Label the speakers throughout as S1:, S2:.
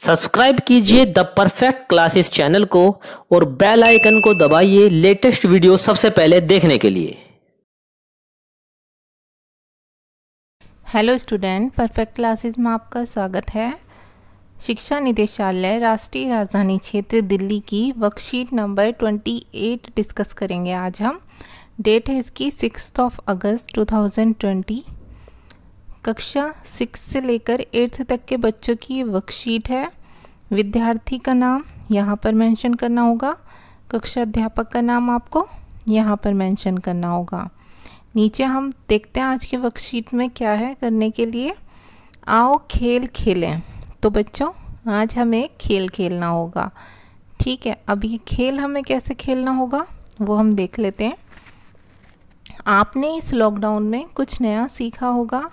S1: Subscribe कीजिए the perfect classes channel को और बेल आइकन को दबाइए लेटेस्ट वीडियो सबसे पहले देखने के लिए।
S2: हेलो स्टूडेंट, परफेक्ट क्लासेस में आपका स्वागत है। शिक्षा निदेशालय राष्ट्रीय राजधानी क्षेत्र दिल्ली की वर्कशीट नंबर 28 डिस्कस करेंगे आज हम। डेट है इसकी 6 अगस्त 2020। कक्षा 6 से लेकर 8th तक के बच्चों की वर्कशीट है। विद्यार्थी का नाम यहाँ पर मेंशन करना होगा, कक्षा अध्यापक का नाम आपको यहाँ पर मेंशन करना होगा। नीचे हम देखते हैं आज की वर्कशीट में क्या है करने के लिए। आओ खेल खेलें। तो बच्चों आज हमें खेल खेलना होगा, ठीक है। अब ये खेल हमें कैसे खेलना होगा वो हम देख लेते हैं। आपने इस लॉकडाउन में कुछ नया सीखा होगा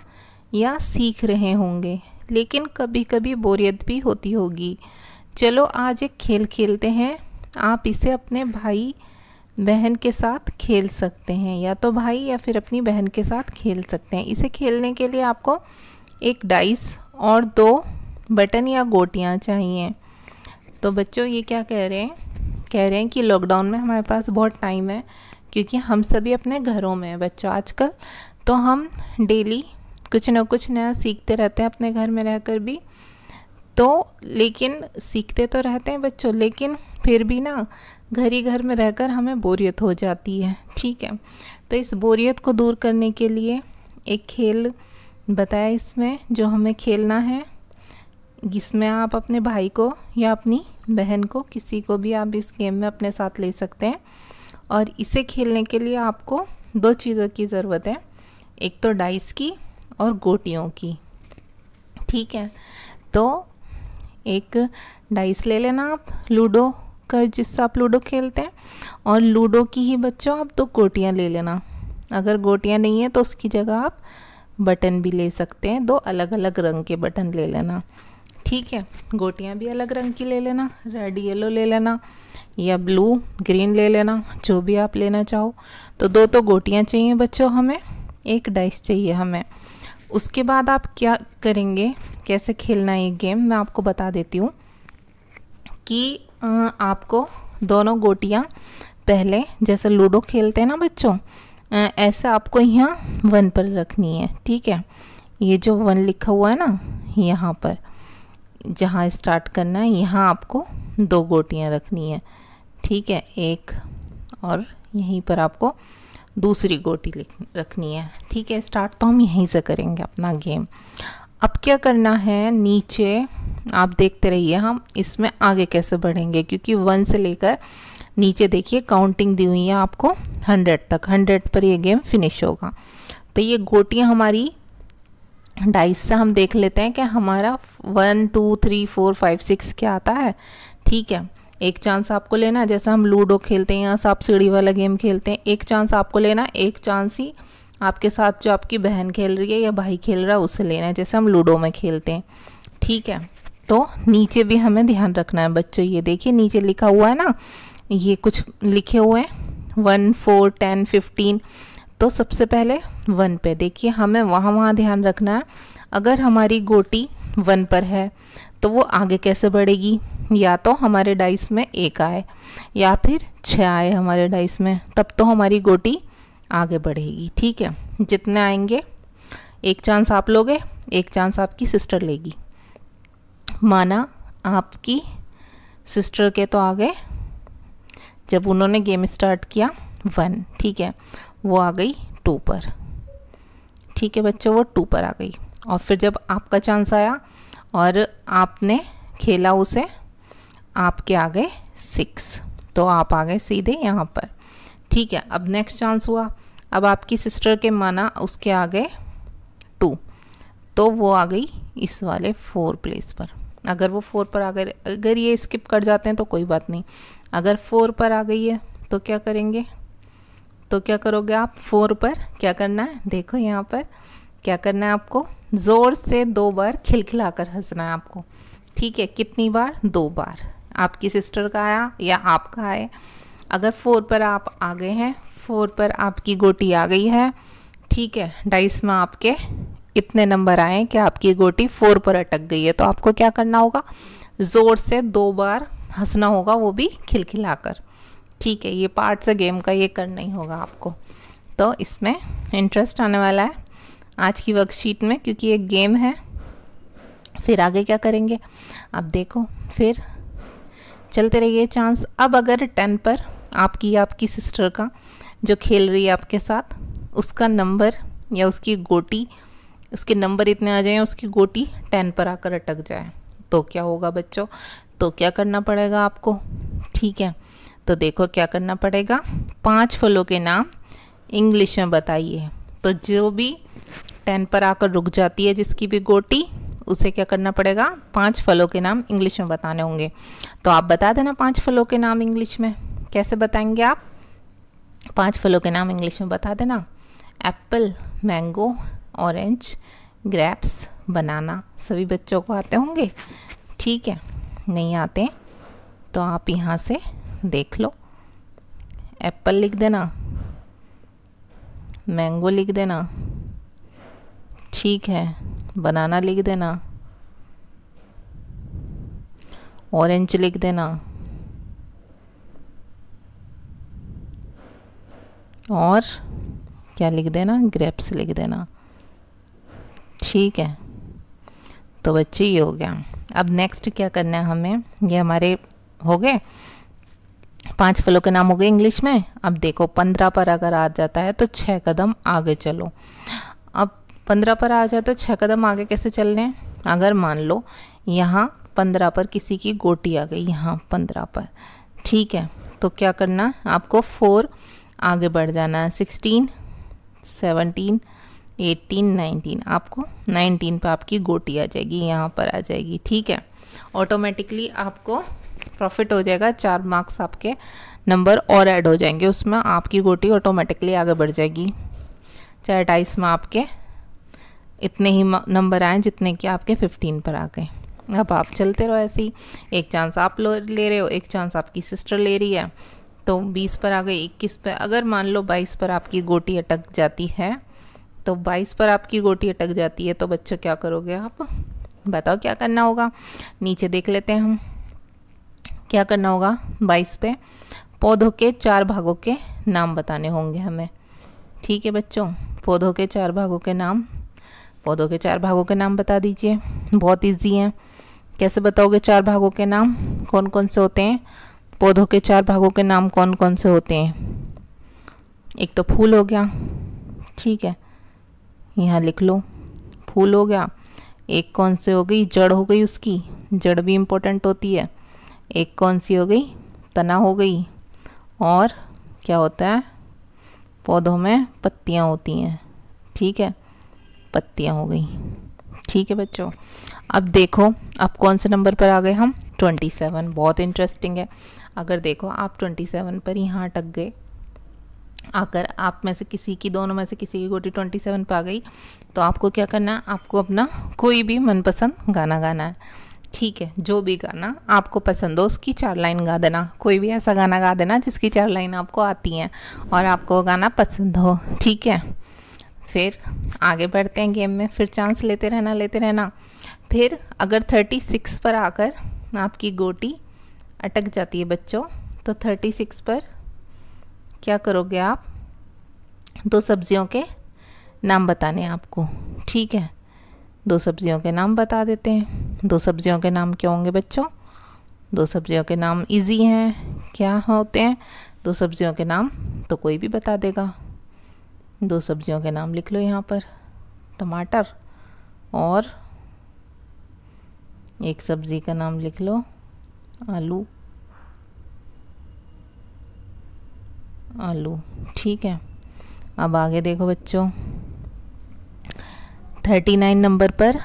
S2: या सीख रहे होंगे, लेकिन कभी कभी बोरियत भी होती होगी। चलो आज एक खेल खेलते हैं। आप इसे अपने भाई बहन के साथ खेल सकते हैं, या तो भाई या फिर अपनी बहन के साथ खेल सकते हैं। इसे खेलने के लिए आपको एक डाइस और 2 बटन या गोटियां चाहिए। तो बच्चों ये क्या कह रहे हैं कि लॉकडाउन में हमारे पास बहुत टाइम है, क्योंकि हम सभी अपने घरों में हैं बच्चों आजकल। तो हम डेली कुछ ना कुछ नया सीखते रहते हैं अपने घर में रहकर भी। तो लेकिन सीखते तो रहते हैं बच्चों, लेकिन फिर भी ना घर ही घर में रहकर हमें बोरियत हो जाती है, ठीक है। तो इस बोरियत को दूर करने के लिए एक खेल बताया इसमें जो हमें खेलना है। जिसमें आप अपने भाई को या अपनी बहन को, किसी को भी आप इस गेम में अपने साथ ले सकते हैं। और इसे खेलने के लिए आपको 2 चीज़ों की ज़रूरत है, एक तो डाइस की और गोटियों की, ठीक है। तो एक डाइस ले लेना आप लूडो का, जिससे आप लूडो खेलते हैं, और लूडो की ही बच्चों आप 2 गोटियां ले लेना। अगर गोटियां नहीं है तो उसकी जगह आप बटन भी ले सकते हैं, 2 अलग अलग रंग के बटन ले लेना, ठीक है। गोटियां भी अलग रंग की ले लेना, रेड येलो ले लेना या ब्लू ग्रीन ले लेना, जो भी आप लेना चाहो। तो 2 तो गोटियां चाहिए बच्चों हमें, एक डाइस चाहिए हमें। उसके बाद आप क्या करेंगे, कैसे खेलना है ये गेम मैं आपको बता देती हूँ। कि आपको दोनों गोटियाँ पहले जैसे लूडो खेलते हैं ना बच्चों, ऐसा आपको यहाँ 1 पर रखनी है, ठीक है। ये जो 1 लिखा हुआ है ना, यहाँ पर जहाँ स्टार्ट करना है यहाँ आपको 2 गोटियाँ रखनी है, ठीक है। एक और यहीं पर आपको दूसरी गोटी रखनी है, ठीक है। स्टार्ट तो हम यहीं से करेंगे अपना गेम। अब क्या करना है, नीचे आप देखते रहिए हम इसमें आगे कैसे बढ़ेंगे, क्योंकि 1 से लेकर नीचे देखिए काउंटिंग दी हुई है आपको 100 तक। 100 पर ये गेम फिनिश होगा। तो ये गोटियां हमारी डाइस से हम देख लेते हैं कि हमारा 1 2 3 4 5 6 क्या आता है, ठीक है। एक चांस आपको लेना, जैसे हम लूडो खेलते हैं या सांप सीढ़ी वाला गेम खेलते हैं, एक चांस आपको लेना, एक चांस ही आपके साथ जो आपकी बहन खेल रही है या भाई खेल रहा है उसे लेना है, जैसे हम लूडो में खेलते हैं, ठीक है। तो नीचे भी हमें ध्यान रखना है बच्चों। ये देखिए नीचे लिखा हुआ है ना, ये कुछ लिखे हुए हैं 1 4 10 15। तो सबसे पहले 1 पे देखिए, हमें वहाँ ध्यान रखना है। अगर हमारी गोटी 1 पर है तो वो आगे कैसे बढ़ेगी, या तो हमारे डाइस में 1 आए या फिर 6 आए हमारे डाइस में, तब तो हमारी गोटी आगे बढ़ेगी, ठीक है। जितने आएंगे, एक चांस आप लोगे, एक चांस आपकी सिस्टर लेगी। माना आपकी सिस्टर के तो आ गए, जब उन्होंने गेम स्टार्ट किया 1, ठीक है, वो आ गई 2 पर, ठीक है बच्चों, वो 2 पर आ गई। और फिर जब आपका चांस आया और आपने खेला उसे, आपके आ गए 6, तो आप आ गए सीधे यहाँ पर, ठीक है। अब नेक्स्ट चांस हुआ, अब आपकी सिस्टर के माना उसके आ गए 2, तो वो आ गई इस वाले 4 प्लेस पर। अगर वो 4 पर आ गए, अगर ये स्किप कर जाते हैं तो कोई बात नहीं, अगर 4 पर आ गई है तो क्या करेंगे, तो क्या करोगे आप 4 पर क्या करना है, देखो यहाँ पर क्या करना है आपको, ज़ोर से 2 बार खिलखिलाकर हंसना है आपको, ठीक है। कितनी बार, 2 बार। आपकी सिस्टर का आया या आपका आए, अगर 4 पर आप आ गए हैं, 4 पर आपकी गोटी आ गई है, ठीक है। डाइस में आपके इतने नंबर आए कि आपकी गोटी 4 पर अटक गई है, तो आपको क्या करना होगा, ज़ोर से 2 बार हंसना होगा, वो भी खिलखिलाकर। ठीक है, ये पार्ट्स है गेम का, ये करना ही होगा आपको, तो इसमें इंटरेस्ट आने वाला है आज की वर्कशीट में, क्योंकि ये गेम है। फिर आगे क्या करेंगे, अब देखो, फिर चलते रहिए चांस। अब अगर 10 पर आपकी सिस्टर का जो खेल रही है आपके साथ, उसका नंबर या उसकी गोटी, उसके नंबर इतने आ जाएं, उसकी गोटी 10 पर आकर अटक जाए, तो क्या होगा बच्चों, तो क्या करना पड़ेगा आपको। ठीक है, तो देखो क्या करना पड़ेगा, 5 फलों के नाम इंग्लिश में बताइए। तो जो भी 10 पर आकर रुक जाती है, जिसकी भी गोटी, उसे क्या करना पड़ेगा, 5 फलों के नाम इंग्लिश में बताने होंगे। तो आप बता देना 5 फलों के नाम इंग्लिश में। कैसे बताएंगे आप, 5 फलों के नाम इंग्लिश में बता देना। एप्पल, मैंगो, ऑरेंज, ग्रेप्स, बनाना। सभी बच्चों को आते होंगे। ठीक है, नहीं आते तो आप यहाँ से देख लो, एप्पल लिख देना, मैंगो लिख देना, ठीक है, बनाना लिख देना, ऑरेंज लिख देना, और क्या लिख देना, ग्रेप्स लिख देना। ठीक है, तो बच्चे ये हो गया। अब नेक्स्ट क्या करना है हमें, ये हमारे हो गए 5 फलों के नाम हो गए इंग्लिश में। अब देखो 15 पर अगर आ जाता है तो 6 कदम आगे चलो। अब 15 पर आ जाता है, 6 कदम आगे कैसे चलने हैं, अगर मान लो यहाँ 15 पर किसी की गोटी आ गई, यहाँ 15 पर, ठीक है, तो क्या करना, आपको 4 आगे बढ़ जाना है, 16, 17, 18, 19, आपको 19 पे आपकी गोटी आ जाएगी, यहाँ पर आ जाएगी। ठीक है, ऑटोमेटिकली आपको प्रॉफिट हो जाएगा, 4 मार्क्स आपके नंबर और ऐड हो जाएंगे उसमें, आपकी गोटी ऑटोमेटिकली आगे बढ़ जाएगी। चाहे 28 में आपके इतने ही नंबर आए जितने कि आपके 15 पर आ गए। अब आप चलते रहो ऐसे ही, एक चांस आप ले रहे हो, एक चांस आपकी सिस्टर ले रही है, तो 20 पर आ गए, 21 पर, अगर मान लो 22 पर आपकी गोटी अटक जाती है, तो 22 पर आपकी गोटी अटक जाती है, तो बच्चों क्या करोगे आप, बताओ क्या करना होगा। नीचे देख लेते हैं हम क्या करना होगा। 22 पे पौधों के 4 भागों के नाम बताने होंगे हमें। ठीक है बच्चों, पौधों के 4 भागों के नाम, पौधों के 4 भागों के नाम बता दीजिए। बहुत इजी है, कैसे बताओगे 4 भागों के नाम कौन कौन से होते हैं, पौधों के 4 भागों के नाम कौन कौन से होते हैं। एक तो फूल हो गया, ठीक है, यहाँ लिख लो, फूल हो गया। एक कौन से हो गई, जड़ हो गई, उसकी जड़ भी इम्पोर्टेंट होती है। एक कौन सी हो गई, तना हो गई। और क्या होता है, पौधों में पत्तियाँ होती हैं, ठीक है, पत्तियाँ हो गई। ठीक है बच्चों, अब देखो अब कौन से नंबर पर आ गए हम, 27। बहुत इंटरेस्टिंग है। अगर देखो आप 27 पर यहाँ अटक गए, अगर आप में से किसी की, दोनों में से किसी की गोटी 27 पर आ गई, तो आपको क्या करना है, आपको अपना कोई भी मनपसंद गाना गाना है। ठीक है, जो भी गाना आपको पसंद हो उसकी 4 लाइन गा देना। कोई भी ऐसा गाना गा देना जिसकी 4 लाइन आपको आती हैं और आपको वो गाना पसंद हो। ठीक है, फिर आगे बढ़ते हैं गेम में, फिर चांस लेते रहना। फिर अगर 36 पर आकर आपकी गोटी अटक जाती है बच्चों, तो 36 पर क्या करोगे आप, 2 सब्जियों के नाम बताने हैं आपको। ठीक है, 2 सब्जियों के नाम बता देते हैं। 2 सब्जियों के नाम क्या होंगे बच्चों, 2 सब्जियों के नाम इजी हैं, क्या होते हैं 2 सब्जियों के नाम, तो कोई भी बता देगा। 2 सब्जियों के नाम लिख लो यहाँ पर, टमाटर, और एक सब्जी का नाम लिख लो, आलू। ठीक है, अब आगे देखो बच्चों, 39 नंबर पर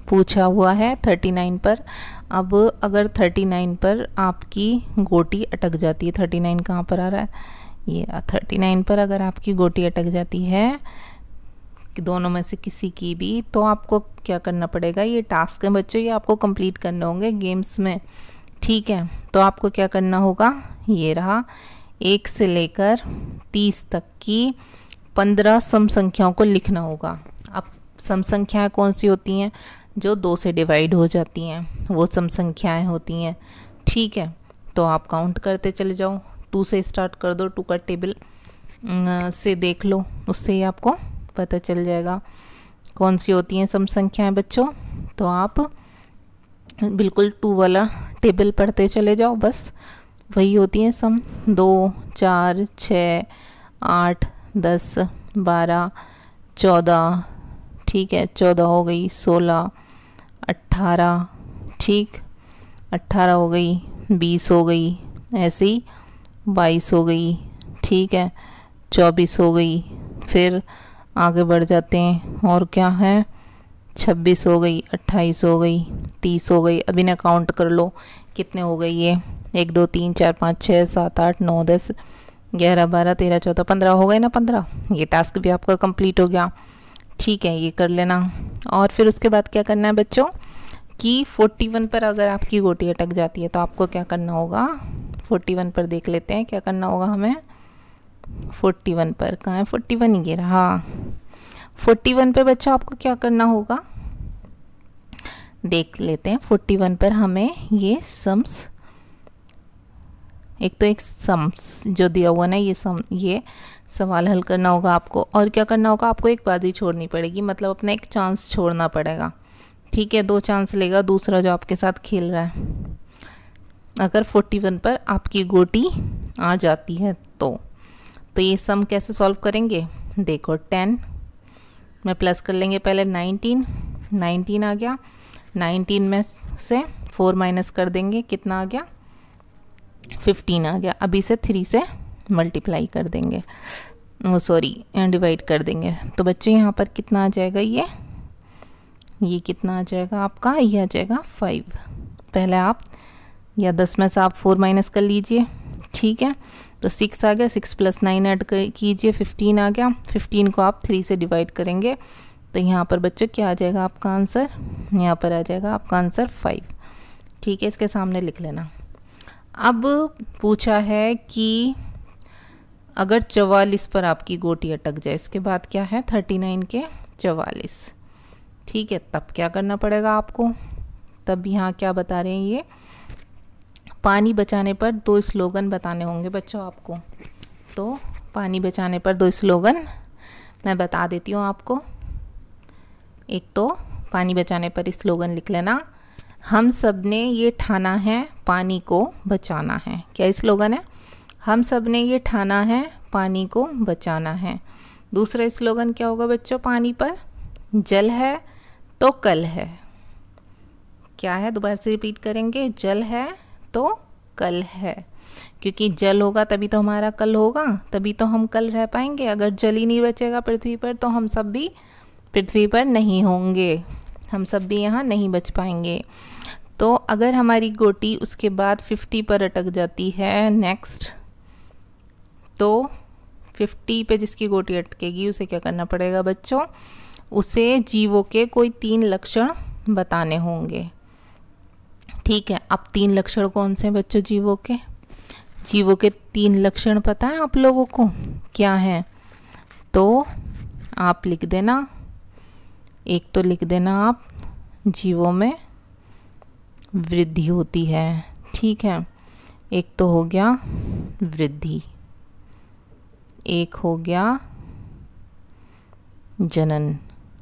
S2: पूछा हुआ है। 39 पर, अब अगर 39 पर आपकी गोटी अटक जाती है, 39 कहाँ पर आ रहा है, ये रहा 39 पर, अगर आपकी गोटी अटक जाती है दोनों में से किसी की भी, तो आपको क्या करना पड़ेगा, ये टास्क है बच्चों, ये आपको कंप्लीट करने होंगे गेम्स में। ठीक है, तो आपको क्या करना होगा, ये रहा 1 से लेकर 30 तक की 15 सम संख्याओं को लिखना होगा। अब सम संख्याएं कौन सी होती हैं? जो 2 से डिवाइड हो जाती हैं वो सम संख्याएं होती हैं। ठीक है, तो आप काउंट करते चले जाओ, 2 से स्टार्ट कर दो, 2 का टेबल से देख लो, उससे ही आपको पता चल जाएगा कौन सी होती हैं सम संख्याएं बच्चों। तो आप बिल्कुल 2 वाला टेबल पढ़ते चले जाओ, बस वही होती हैं सम। 2, 4, 6, 8, 10, 12, 14, ठीक है, 14 हो गई, 16, 18, ठीक, 18 हो गई, 20 हो गई, ऐसे ही 22 हो गई, ठीक है, 24 हो गई, फिर आगे बढ़ जाते हैं, और क्या है, 26 हो गई, 28 हो गई, 30 हो गई। अभी ना काउंट कर लो कितने हो गई ये, 1, 2, 3, 4, 5, 6, 7, 8, 9, 10, 11, 12, 13, 14, 15 हो गए ना, 15। ये टास्क भी आपका कंप्लीट हो गया। ठीक है, ये कर लेना। और फिर उसके बाद क्या करना है बच्चों कि 41 पर अगर आपकी गोटी अटक जाती है तो आपको क्या करना होगा, 41 पर देख लेते हैं क्या करना होगा हमें। 41 पर कहाँ है, 41 ये रहा। 41 पे बच्चों आपको क्या करना होगा, देख लेते हैं। 41 पर हमें ये सम्स, एक तो एक सम्स जो दिया हुआ ना, ये सवाल हल करना होगा आपको। और क्या करना होगा, आपको एक बाजी छोड़नी पड़ेगी, मतलब अपना एक चांस छोड़ना पड़ेगा। ठीक है, 2 चांस लेगा दूसरा जो आपके साथ खेल रहा है। अगर 41 पर आपकी गोटी आ जाती है तो ये सम कैसे सॉल्व करेंगे, देखो 10 में प्लस कर लेंगे पहले 19 आ गया, 19 में से 4 माइनस कर देंगे, कितना आ गया, 15 आ गया। अभी से 3 से मल्टीप्लाई कर देंगे, डिवाइड कर देंगे। तो बच्चे यहाँ पर कितना आ जाएगा, ये कितना आ जाएगा आपका, ये आ जाएगा 5। पहले आप या 10 में से आप 4 माइनस कर लीजिए, ठीक है, तो 6 आ गया, 6 + 9 ऐड कीजिए, 15 आ गया। 15 को आप 3 से डिवाइड करेंगे तो यहाँ पर बच्चों क्या आ जाएगा आपका आंसर, यहाँ पर आ जाएगा आपका आंसर 5। ठीक है, इसके सामने लिख लेना। अब पूछा है कि अगर 44 पर आपकी गोटी अटक जाए, इसके बाद क्या है 39 के 44, ठीक है, तब क्या करना पड़ेगा आपको। तब यहाँ क्या बता रहे हैं, ये पानी बचाने पर 2 स्लोगन बताने होंगे बच्चों आपको। तो पानी बचाने पर 2 स्लोगन मैं बता देती हूँ आपको। एक तो पानी बचाने पर स्लोगन लिख लेना, हम सब ने ये ठाना है पानी को बचाना है। क्या स्लोगन है, हम सब ने ये ठाना है पानी को बचाना है। दूसरा स्लोगन क्या होगा बच्चों, पानी पर, जल है तो कल है। क्या है, दोबारा से रिपीट करेंगे, जल है तो कल है, क्योंकि जल होगा तभी तो हमारा कल होगा, तभी तो हम कल रह पाएंगे। अगर जल ही नहीं बचेगा पृथ्वी पर तो हम सब भी पृथ्वी पर नहीं होंगे, हम सब भी यहाँ नहीं बच पाएंगे। तो अगर हमारी गोटी उसके बाद 50 पर अटक जाती है नेक्स्ट, तो 50 पे जिसकी गोटी अटकेगी उसे क्या करना पड़ेगा बच्चों, उसे जीवों के कोई 3 लक्षण बताने होंगे। ठीक है, अब 3 लक्षण कौन से बच्चों जीवों के, जीवों के 3 लक्षण पता है आप लोगों को क्या है, तो आप लिख देना। एक तो लिख देना आप, जीवों में वृद्धि होती है, ठीक है, एक तो हो गया वृद्धि, एक हो गया जनन,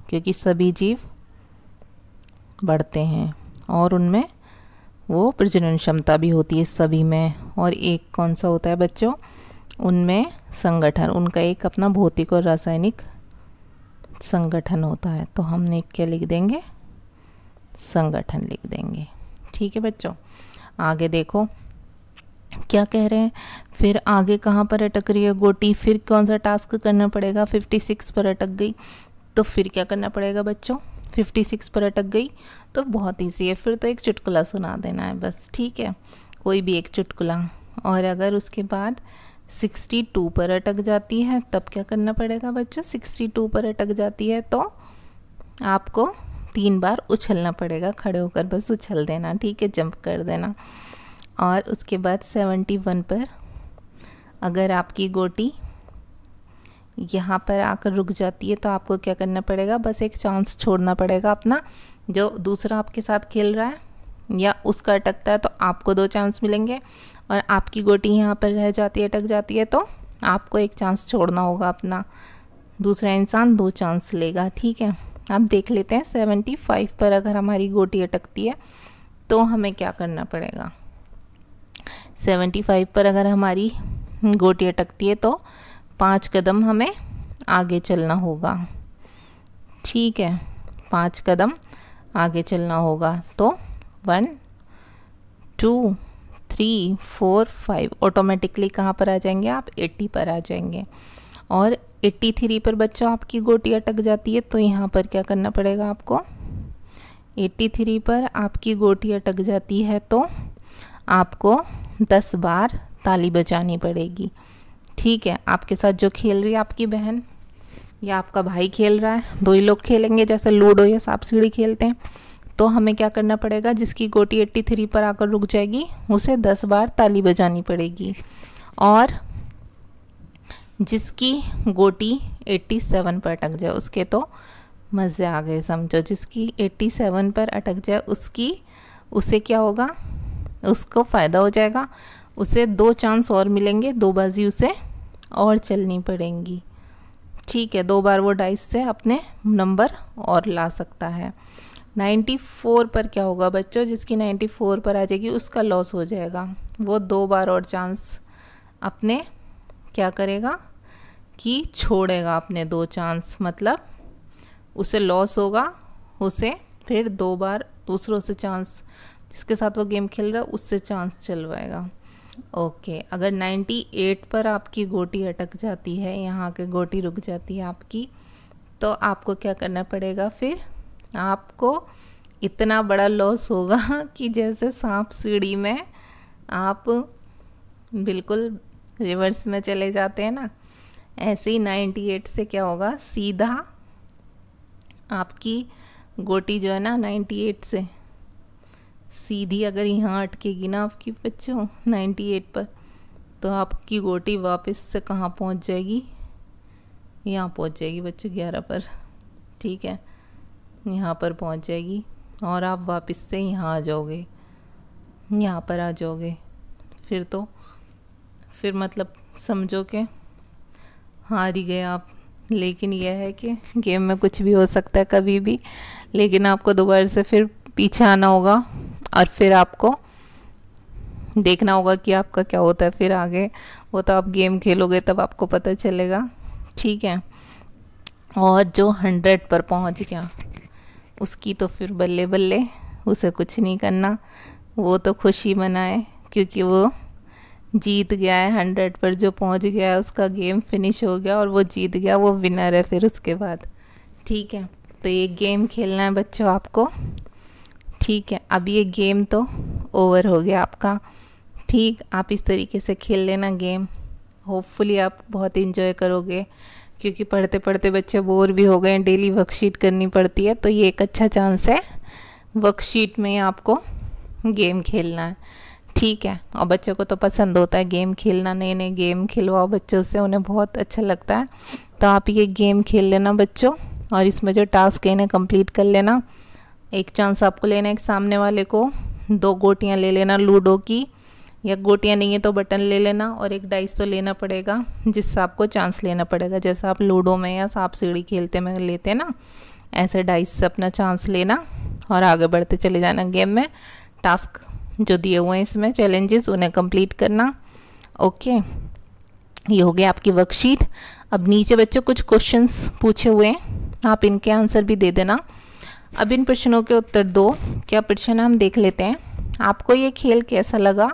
S2: क्योंकि सभी जीव बढ़ते हैं और उनमें वो प्रजनन क्षमता भी होती है सभी में। और एक कौन सा होता है बच्चों, उनमें संगठन, उनका एक अपना भौतिक और रासायनिक संगठन होता है। तो हमने क्या लिख देंगे, संगठन लिख देंगे। ठीक है बच्चों, आगे देखो क्या कह रहे हैं, फिर आगे कहाँ पर अटक रही है गोटी, फिर कौन सा टास्क करना पड़ेगा, 56 पर अटक गई तो फिर क्या करना पड़ेगा बच्चों, 56 पर अटक गई तो बहुत ईजी है, फिर तो एक चुटकुला सुना देना है बस, ठीक है, कोई भी एक चुटकुला। और अगर उसके बाद 62 पर अटक जाती है तब क्या करना पड़ेगा बच्चों, 62 पर अटक जाती है तो आपको 3 बार उछलना पड़ेगा, खड़े होकर बस उछल देना, ठीक है, जंप कर देना। और उसके बाद 71 पर अगर आपकी गोटी यहाँ पर आकर रुक जाती है तो आपको क्या करना पड़ेगा, बस एक चांस छोड़ना पड़ेगा अपना। जो दूसरा आपके साथ खेल रहा है या उसका अटकता है तो आपको 2 चांस मिलेंगे, और आपकी गोटी यहाँ पर रह जाती है, अटक जाती है, तो आपको 1 चांस छोड़ना होगा अपना। दूसरा इंसान 2 चांस लेगा। ठीक है, अब देख लेते हैं 75 पर अगर हमारी गोटी अटकती है तो हमें क्या करना पड़ेगा। 75 पर अगर हमारी गोटी अटकती है तो 5 कदम हमें आगे चलना होगा। ठीक है, 5 कदम आगे चलना होगा। तो 1 2 3 4 5 ऑटोमेटिकली कहाँ पर आ जाएंगे आप, 80 पर आ जाएंगे। और 83 पर बच्चों आपकी गोटी अटक जाती है तो यहाँ पर क्या करना पड़ेगा आपको। 83 पर आपकी गोटी अटक जाती है तो आपको 10 बार ताली बजानी पड़ेगी। ठीक है, आपके साथ जो खेल रही है आपकी बहन या आपका भाई खेल रहा है, 2 ही लोग खेलेंगे, जैसे लूडो या सांप सीढ़ी खेलते हैं। तो हमें क्या करना पड़ेगा, जिसकी गोटी 83 पर आकर रुक जाएगी उसे 10 बार ताली बजानी पड़ेगी, और जिसकी गोटी 87 पर अटक जाए उसके तो मज़े आ गए समझो। जिसकी 87 पर अटक जाए उसे क्या होगा, उसको फ़ायदा हो जाएगा, उसे 2 चांस और मिलेंगे, 2 बाजी उसे और चलनी पड़ेंगी। ठीक है, 2 बार वो डाइस से अपने नंबर और ला सकता है। 94 पर क्या होगा बच्चों, जिसकी 94 पर आ जाएगी उसका लॉस हो जाएगा। वो 2 बार और चांस अपने क्या करेगा कि छोड़ेगा अपने 2 चांस, मतलब उसे लॉस होगा, उसे फिर 2 बार दूसरों से चांस, जिसके साथ वो गेम खेल रहा है उससे चांस चलवाएगा। ओके, अगर 98 पर आपकी गोटी अटक जाती है, यहाँ के गोटी रुक जाती है आपकी, तो आपको क्या करना पड़ेगा, फिर आपको इतना बड़ा लॉस होगा कि जैसे सांप सीढ़ी में आप बिल्कुल रिवर्स में चले जाते हैं ना, ऐसे ही 98 से क्या होगा, सीधा आपकी गोटी जो है ना 98 से सीधी अगर यहाँ अटकेगी ना आपकी बच्चों 98 पर, तो आपकी गोटी वापस से कहाँ पहुँच जाएगी, यहाँ पहुँच जाएगी बच्चों 11 पर। ठीक है, यहाँ पर पहुँच जाएगी और आप वापस से यहाँ आ जाओगे, यहाँ पर आ जाओगे। फिर मतलब समझो कि हार ही गए आप। लेकिन यह है कि गेम में कुछ भी हो सकता है कभी भी, लेकिन आपको दोबारा से फिर पीछे आना होगा और फिर आपको देखना होगा कि आपका क्या होता है फिर आगे। वो तो आप गेम खेलोगे तब आपको पता चलेगा। ठीक है, और जो 100 पर पहुंच गया उसकी तो फिर बल्ले बल्ले, उसे कुछ नहीं करना, वो तो खुशी मनाए क्योंकि वो जीत गया है। 100 पर जो पहुंच गया है उसका गेम फिनिश हो गया और वो जीत गया, वो विनर है फिर उसके बाद। ठीक है, तो ये गेम खेलना है बच्चों आपको। ठीक है, अब ये गेम तो ओवर हो गया आपका। ठीक, आप इस तरीके से खेल लेना गेम, होपफुली आप बहुत इन्जॉय करोगे, क्योंकि पढ़ते पढ़ते बच्चे बोर भी हो गए, डेली वर्कशीट करनी पड़ती है, तो ये एक अच्छा चांस है, वर्कशीट में आपको गेम खेलना है। ठीक है, और बच्चों को तो पसंद होता है गेम खेलना, नए नए गेम खिलवाओ बच्चों से, उन्हें बहुत अच्छा लगता है। तो आप ये गेम खेल लेना बच्चों, और इसमें जो टास्क है इन्हें कंप्लीट कर लेना। एक चांस आपको लेना है कि सामने वाले को 2 गोटियां ले लेना लूडो की, या गोटियां नहीं है तो बटन ले लेना, और एक डाइस तो लेना पड़ेगा जिससे आपको चांस लेना पड़ेगा। जैसा आप लूडो में या सांप सीढ़ी खेलते में लेते हैं ना, ऐसे डाइस से अपना चांस लेना और आगे बढ़ते चले जाना गेम में। टास्क जो दिए हुए हैं इसमें चैलेंजेस, उन्हें कंप्लीट करना। ओके, ये हो गया आपकी वर्कशीट। अब नीचे बच्चों कुछ क्वेश्चंस पूछे हुए हैं, आप इनके आंसर भी दे देना। अब इन प्रश्नों के उत्तर दो। क्या प्रश्न हम देख लेते हैं। आपको ये खेल कैसा लगा,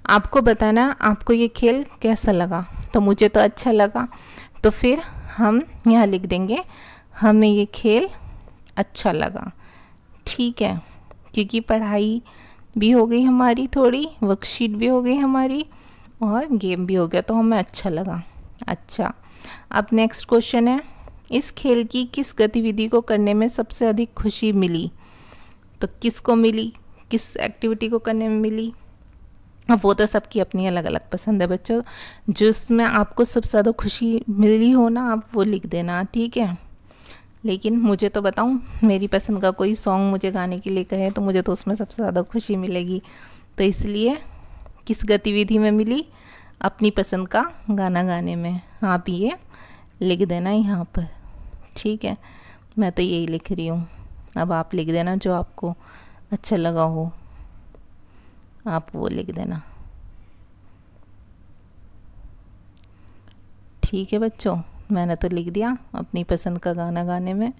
S2: आपको बताना आपको ये खेल कैसा लगा। तो मुझे तो अच्छा लगा, तो फिर हम यहाँ लिख देंगे हमें ये खेल अच्छा लगा। ठीक है, क्योंकि पढ़ाई भी हो गई हमारी, थोड़ी वर्कशीट भी हो गई हमारी, और गेम भी हो गया, तो हमें अच्छा लगा। अच्छा, अब नेक्स्ट क्वेश्चन है, इस खेल की किस गतिविधि को करने में सबसे अधिक खुशी मिली। तो किसको मिली, किस एक्टिविटी को करने में मिली। अब वो तो सबकी अपनी अलग अलग पसंद है बच्चों, जिसमें आपको सबसे ज़्यादा खुशी मिली हो ना आप वो लिख देना, ठीक है। लेकिन मुझे तो बताऊं, मेरी पसंद का कोई सॉन्ग मुझे गाने के लिए कहे तो मुझे तो उसमें सबसे ज़्यादा खुशी मिलेगी। तो इसलिए किस गतिविधि में मिली, अपनी पसंद का गाना गाने में। आप ये लिख देना यहाँ पर, ठीक है। मैं तो यही लिख रही हूँ, अब आप लिख देना जो आपको अच्छा लगा हो, आप वो लिख देना, ठीक है बच्चों। मैंने तो लिख दिया अपनी पसंद का गाना गाने में।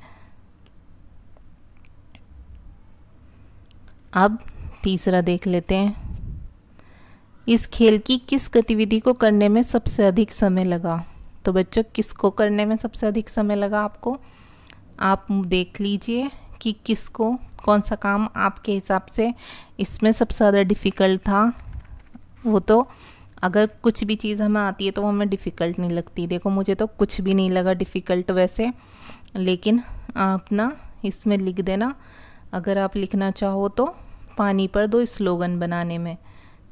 S2: अब तीसरा देख लेते हैं, इस खेल की किस गतिविधि को करने में सबसे अधिक समय लगा। तो बच्चों किसको करने में सबसे अधिक समय लगा आपको, आप देख लीजिए कि किसको, कौन सा काम आपके हिसाब से इसमें सबसे ज़्यादा डिफ़िकल्ट था। वो तो अगर कुछ भी चीज़ हमें आती है तो वो हमें डिफ़िकल्ट नहीं लगती। देखो मुझे तो कुछ भी नहीं लगा डिफ़िकल्ट वैसे, लेकिन आप ना इसमें लिख देना, अगर आप लिखना चाहो तो पानी पर 2 स्लोगन बनाने में,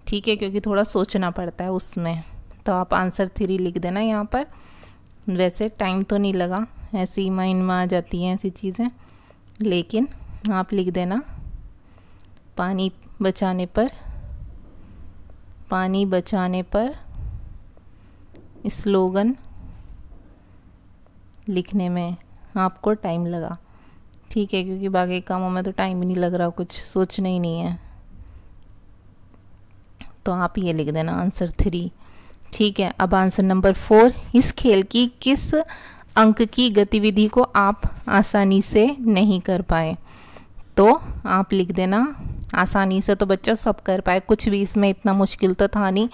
S2: ठीक है, क्योंकि थोड़ा सोचना पड़ता है उसमें। तो आप आंसर 3 लिख देना यहाँ पर। वैसे टाइम तो नहीं लगा, ऐसे ही माइंड में आ जाती हैं ऐसी चीज़ें, लेकिन आप लिख देना पानी बचाने पर स्लोगन लिखने में आपको टाइम लगा, ठीक है, क्योंकि बाकी कामों में तो टाइम ही नहीं लग रहा, कुछ सोचना ही नहीं है। तो आप ये लिख देना आंसर 3, ठीक है। अब आंसर नंबर 4, इस खेल की किस अंक की गतिविधि को आप आसानी से नहीं कर पाए। तो आप लिख देना, आसानी से तो बच्चा सब कर पाए, कुछ भी इसमें इतना मुश्किल तो था नहीं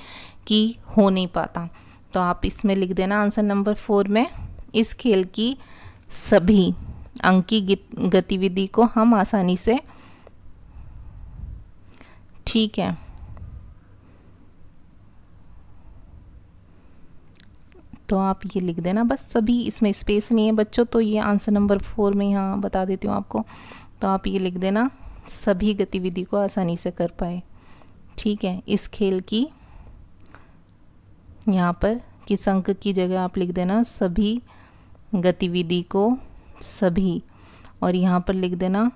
S2: कि हो नहीं पाता। तो आप इसमें लिख देना आंसर नंबर 4 में, इस खेल की सभी अंक की गतिविधि को हम आसानी से, ठीक है। तो आप ये लिख देना बस, सभी, इसमें स्पेस नहीं है बच्चों, तो ये आंसर नंबर 4 में यहाँ बता देती हूँ आपको। तो आप ये लिख देना सभी गतिविधि को आसानी से कर पाए, ठीक है। इस खेल की, यहाँ पर किस अंक की जगह आप लिख देना सभी गतिविधि को, सभी, और यहाँ पर लिख देना,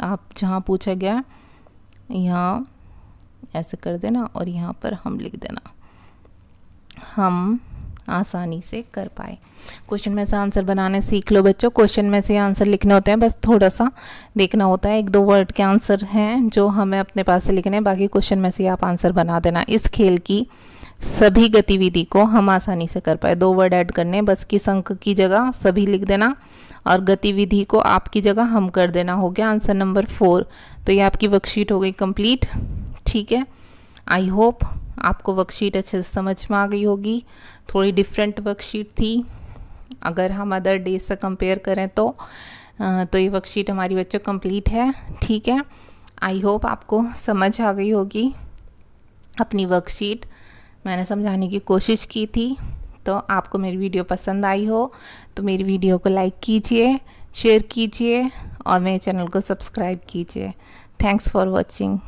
S2: आप जहाँ पूछा गया यहाँ ऐसे कर देना, और यहाँ पर हम लिख देना हम आसानी से कर पाए। क्वेश्चन में से आंसर बनाने सीख लो बच्चों। क्वेश्चन में से आंसर लिखने होते हैं, बस थोड़ा सा देखना होता है, 1-2 वर्ड के आंसर हैं जो हमें अपने पास से लिखने हैं, बाकी क्वेश्चन में से आप आंसर बना देना। इस खेल की सभी गतिविधि को हम आसानी से कर पाए, 2 वर्ड ऐड करने, बस किस अंक की जगह सभी लिख देना और गतिविधि को आपकी जगह हम कर देना। हो गया आंसर नंबर 4। तो ये आपकी वर्कशीट हो गई कंप्लीट, ठीक है। आई होप आपको वर्कशीट अच्छे से समझ में आ गई होगी। थोड़ी डिफरेंट वर्कशीट थी, अगर हम अदर डेज से कंपेयर करें तो ये वर्कशीट हमारी बच्चों कंप्लीट है, ठीक है। आई होप आपको समझ आ गई होगी। अपनी वर्कशीट मैंने समझाने की कोशिश की थी, तो आपको मेरी वीडियो पसंद आई हो तो मेरी वीडियो को लाइक कीजिए, शेयर कीजिए और मेरे चैनल को सब्सक्राइब कीजिए। Thanks for watching.